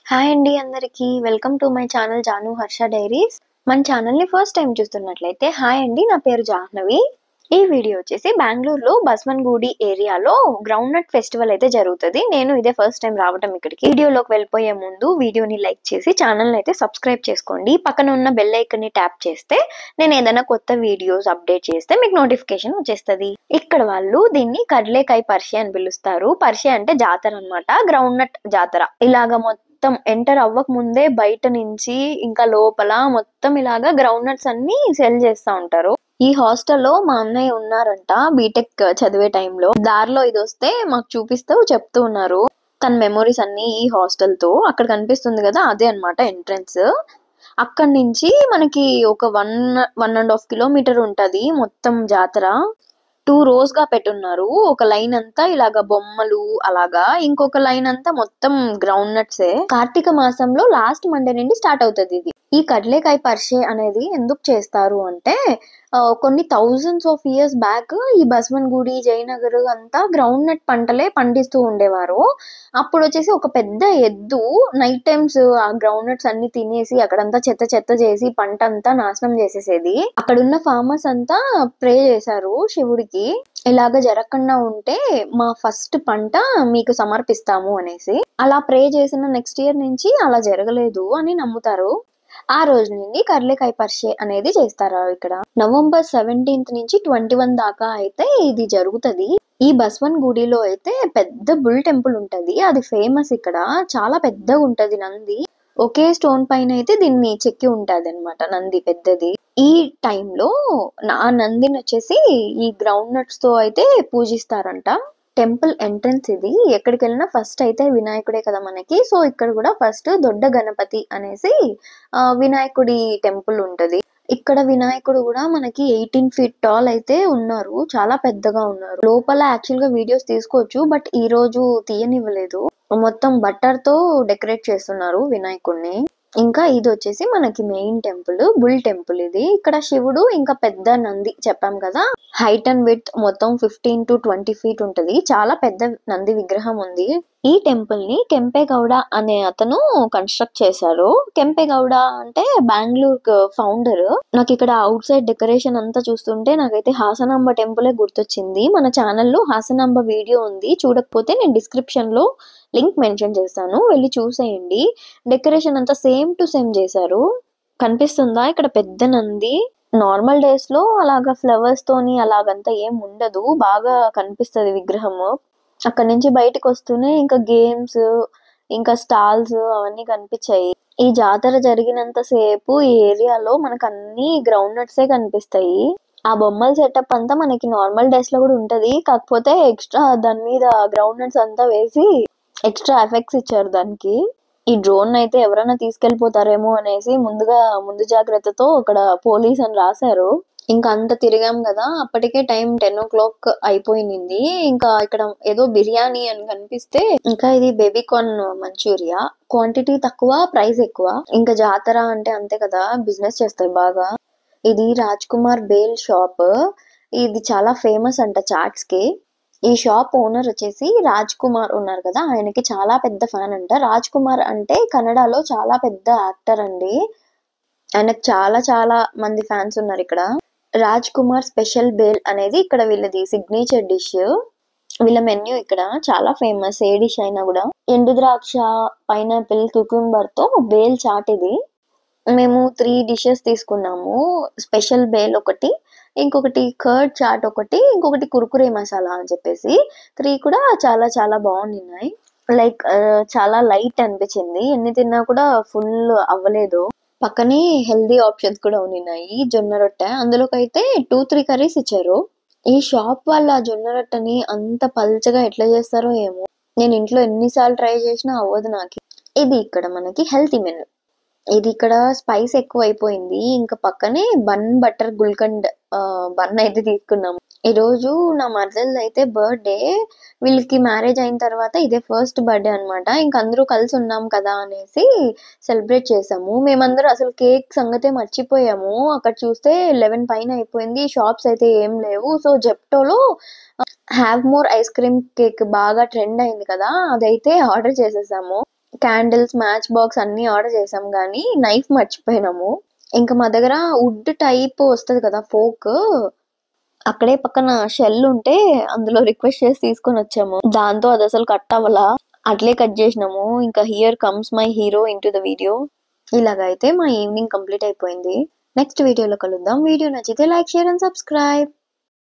Hi అండి అందరికి welcome to my channel Janu Harsha diaries. మన ఛానల్ ని ఫస్ట్ టైం చూస్తున్నట్లయితే హాయ్ అండి, నా పేరు జాహ్నవి. ఈ వీడియో వచ్చేసి బెంగళూరులో బస్వన్గూడి ఏరియాలో గ్రౌండ్ నట్ ఫెస్టివల్ అయితే జరుగుతుంది. నేను ఇదే ఫస్ట్ టైం రావడం ఇక్కడికి. వీడియోలోకి వెళ్ళిపోయే ముందు వీడియోని లైక్ చేసి ఛానల్ అయితే సబ్స్క్రైబ్ చేసుకోండి. పక్కన ఉన్న బెల్ ఐకాన్ ని ట్యాప్ చేస్తే నేను ఏదైనా కొత్త వీడియోస్ అప్డేట్ చేస్తే మీకు నోటిఫికేషన్ వచ్చేస్తుంది. ఇక్కడ వాళ్ళు దీన్ని కడ్లేకాయ పరిషే అని పిలుస్తారు. పరిషే అంటే జాతర అన్నమాట, గ్రౌండ్ నట్ జాతర. ఇలాగ మొత్తం ఎంటర్ అవ్వక ముందే బయట నుంచి ఇంకా లోపల మొత్తం ఇలాగా గ్రౌండ్ నట్స్ అన్ని సెల్ చేస్తా ఉంటారు. ఈ హాస్టల్లో మా అన్నయ్య ఉన్నారంట బీటెక్ చదివే టైంలో. దారిలో ఇది వస్తే మాకు చూపిస్తూ చెప్తూ ఉన్నారు తన మెమోరీస్ అన్ని ఈ హాస్టల్ తో. అక్కడ కనిపిస్తుంది కదా, అదే అన్నమాట ఎంట్రన్స్. అక్కడి నుంచి మనకి ఒక 1.5 కిలోమీటర్ ఉంటది మొత్తం జాతర. 2 rows గా పెట్టున్నారు. ఒక లైన్ అంతా ఇలాగా బొమ్మలు అలాగా, ఇంకొక లైన్ అంతా మొత్తం గ్రౌండ్ నట్సే. కార్తీక మాసంలో లాస్ట్ మండే నుండి స్టార్ట్ అవుతుంది ఇది. ఈ కడ్లేకాయ పరిషే అనేది ఎందుకు చేస్తారు అంటే కొన్ని థౌజండ్స్ ఆఫ్ ఇయర్స్ బ్యాక్ ఈ బస్వన్గూడి, జయనగర్ అంతా గ్రౌండ్ నట్ పంటలే పండిస్తూ ఉండేవారు. అప్పుడు వచ్చేసి ఒక పెద్ద ఎద్దు నైట్ టైమ్స్ ఆ గ్రౌండ్ నట్స్ అన్ని తినేసి అక్కడంతా చెత్త చెత్త చేసి పంట అంతా నాశనం చేసేసేది. అక్కడున్న ఫార్మర్స్ అంతా ప్రే చేశారు శివుడికి, ఇలాగ జరగకుండా ఉంటే మా ఫస్ట్ పంట మీకు సమర్పిస్తాము అనేసి. అలా ప్రే చేసిన నెక్స్ట్ ఇయర్ నుంచి అలా జరగలేదు అని నమ్ముతారు. ఆ రోజు నుండి కర్లేకాయ పరిషే అనేది చేస్తారు ఇక్కడ. నవంబర్ 17th నుంచి 21 దాకా అయితే ఇది జరుగుతది. ఈ బస్వన్గూడిలో అయితే పెద్ద బుల్ టెంపుల్ ఉంటది, అది ఫేమస్ ఇక్కడ. చాలా పెద్దగా ఉంటది నంది. ఒకే స్టోన్ పైన అయితే దీన్ని చెక్కి ఉంటది అన్నమాట, నంది పెద్దది. ఈ టైంలో ఆ నందిని వచ్చేసి ఈ గ్రౌండ్ నట్స్ తో అయితే పూజిస్తారంట. టెంపుల్ ఎంట్రన్స్ ఇది. ఎక్కడికి వెళ్ళినా ఫస్ట్ అయితే వినాయకుడే కదా మనకి, సో ఇక్కడ కూడా ఫస్ట్ దొడ్డ గణపతి అనేసి వినాయకుడి టెంపుల్ ఉంటది. ఇక్కడ వినాయకుడు కూడా మనకి 18 feet టాల్ అయితే ఉన్నారు, చాలా పెద్దగా ఉన్నారు. లోపల యాక్చువల్ గా వీడియోస్ తీసుకోవచ్చు, బట్ ఈ రోజు తీయనివ్వలేదు. మొత్తం బట్టర్ తో డెకరేట్ చేస్తున్నారు వినాయకుడిని. ఇంకా ఇది వచ్చేసి మనకి మెయిన్ టెంపుల్, బుల్ టెంపుల్ ఇది. ఇక్కడ శివుడు ఇంకా పెద్ద నంది చెప్పాం కదా, హైట్ అండ్ విడ్త్ మొత్తం 15 to 20 feet ఉంటది. చాలా పెద్ద నంది విగ్రహం ఉంది. ఈ టెంపుల్ ని కెంపేగౌడ అనే అతను కన్స్ట్రక్ట్ చేశారు. కెంపేగౌడ అంటే బెంగళూరు ఫౌండర్. నాకు ఇక్కడ అవుట్ సైడ్ డెకరేషన్ అంతా చూస్తుంటే నాకైతే హాసనాంబ టెంపులే గుర్తొచ్చింది. మన ఛానల్లో హాసనాంబ వీడియో ఉంది, చూడకపోతే నేను డిస్క్రిప్షన్ లో లింక్ మెన్షన్ చేస్తాను, వెళ్ళి చూసేయండి. డెకరేషన్ అంతా సేమ్ టు సేమ్ చేశారు. కనిపిస్తుందా ఇక్కడ పెద్ద నంది? నార్మల్ డేస్ లో అలాగా ఫ్లవర్స్ తోని అలాగంతా ఏం ఉండదు, బాగా కనిపిస్తది విగ్రహము. అక్కడ నుంచి బయటకు వస్తూనే ఇంకా గేమ్స్, ఇంకా స్టాల్స్ అవన్నీ కనిపించాయి. ఈ జాతర జరిగినంత సేపు ఈ ఏరియాలో మనకు అన్ని గ్రౌండ్ నట్సే కనిపిస్తాయి. ఆ బొమ్మల సెటప్ అంతా మనకి నార్మల్ డేస్ లో కూడా ఉంటది, కాకపోతే ఎక్స్ట్రా దాని మీద గ్రౌండ్ నట్స్ అంతా వేసి ఎక్స్ట్రా ఎఫెక్ట్స్ ఇచ్చారు దానికి. ఈ డ్రోన్ అయితే ఎవరైనా తీసుకెళ్లిపోతారేమో అనేసి ముందు జాగ్రత్తతో అక్కడ పోలీస్ అని రాశారు. ఇంకా అంత తిరిగాం కదా, అప్పటికే టైం 10 o'clock అయిపోయింది. ఇంకా ఇక్కడ ఏదో బిర్యానీ అని కనిపిస్తే, ఇంకా ఇది బేబీకార్న్ మంచూరియా. క్వాంటిటీ తక్కువ, ప్రైస్ ఎక్కువ. ఇంకా జాతర అంటే అంతే కదా, బిజినెస్ చేస్తారు బాగా. ఇది రాజ్ కుమార్ బేల్ షాప్. ఇది చాలా ఫేమస్ అంట చాట్స్ కి. ఈ షాప్ ఓనర్ వచ్చేసి రాజ్ కుమార్ ఉన్నారు కదా, ఆయనకి చాలా పెద్ద ఫ్యాన్ అంట. రాజ్ కుమార్ అంటే కన్నడలో చాలా పెద్ద యాక్టర్ అండి. ఆయనకు చాలా చాలా మంది ఫ్యాన్స్ ఉన్నారు ఇక్కడ. రాజ్ కుమార్ స్పెషల్ బేల్ అనేది ఇక్కడ వీళ్ళది సిగ్నేచర్ డిష్. వీళ్ళ మెన్యూ ఇక్కడ చాలా ఫేమస్, ఏ డిష్ అయినా కూడా. ఎండు ద్రాక్ష, పైనాపిల్, కుకుంబర్ తో బేల్ చాట్ ఇది. మేము 3 dishes తీసుకున్నాము. స్పెషల్ బేల్ ఒకటి, ఇంకొకటి కర్డ్ చాట్ ఒకటి, ఇంకొకటి కుర్కురే మసాలా అని చెప్పేసి. 3 కూడా చాలా చాలా బాగున్నాయి. లైక్ చాలా లైట్ అనిపించింది, ఎన్ని తిన్నా కూడా ఫుల్ అవ్వలేదు. పక్కనే హెల్దీ ఆప్షన్స్ కూడా ఉన్నాయి. జొన్న రొట్టె, అందులోకైతే 2-3 కర్రీస్ ఇచ్చారు. ఈ షాప్ వాళ్ళ జొన్న రొట్టెని అంత పల్చగా ఎట్లా చేస్తారో ఏమో, నేను ఇంట్లో ఎన్నిసార్లు ట్రై చేసినా అవ్వదు నాకు. ఇది ఇక్కడ మనకి హెల్తీ మెనూ. ఇది ఇక్కడ స్పైస్ ఎక్కువ అయిపోయింది. ఇంకా పక్కనే బటర్ గుల్కండ్ బన్ అయితే తీసుకున్నాము. ఈ రోజు నా మరదలు అయితే బర్త్డే. వీళ్ళకి మ్యారేజ్ అయిన తర్వాత ఇదే ఫస్ట్ బర్త్డే అనమాట. ఇంకా అందరూ కలిసి ఉన్నాం కదా అనేసి సెలబ్రేట్ చేసాము. మేమందరూ అసలు కేక్ సంగతే మర్చిపోయాము. అక్కడ చూస్తే 11 పైన అయిపోయింది, షాప్స్ అయితే ఏం లేవు. సో జెప్టోలో have more ice cream cake బాగా ట్రెండ్ అయింది కదా, అదైతే ఆర్డర్ చేసేసాము. క్యాండిల్స్, మ్యాచ్ బాక్స్ అన్ని ఆర్డర్ చేసాం కానీ నైఫ్ మర్చిపోయినాము. ఇంకా మా దగ్గర వుడ్ టైప్ వస్తుంది కదా ఫోక్, అక్కడే పక్కన షెల్ ఉంటే అందులో రిక్వెస్ట్ చేసి తీసుకొని వచ్చాము. దాంతో అది అసలు కట్ అవ్వలా, అట్లే కట్ చేసినాము. ఇంకా here comes my hero in to the video. ఇలాగైతే మా ఈవినింగ్ కంప్లీట్ అయిపోయింది. నెక్స్ట్ వీడియోలో కలుద్దాం. వీడియో నచ్చితే లైక్, షేర్ అండ్ సబ్స్క్రైబ్.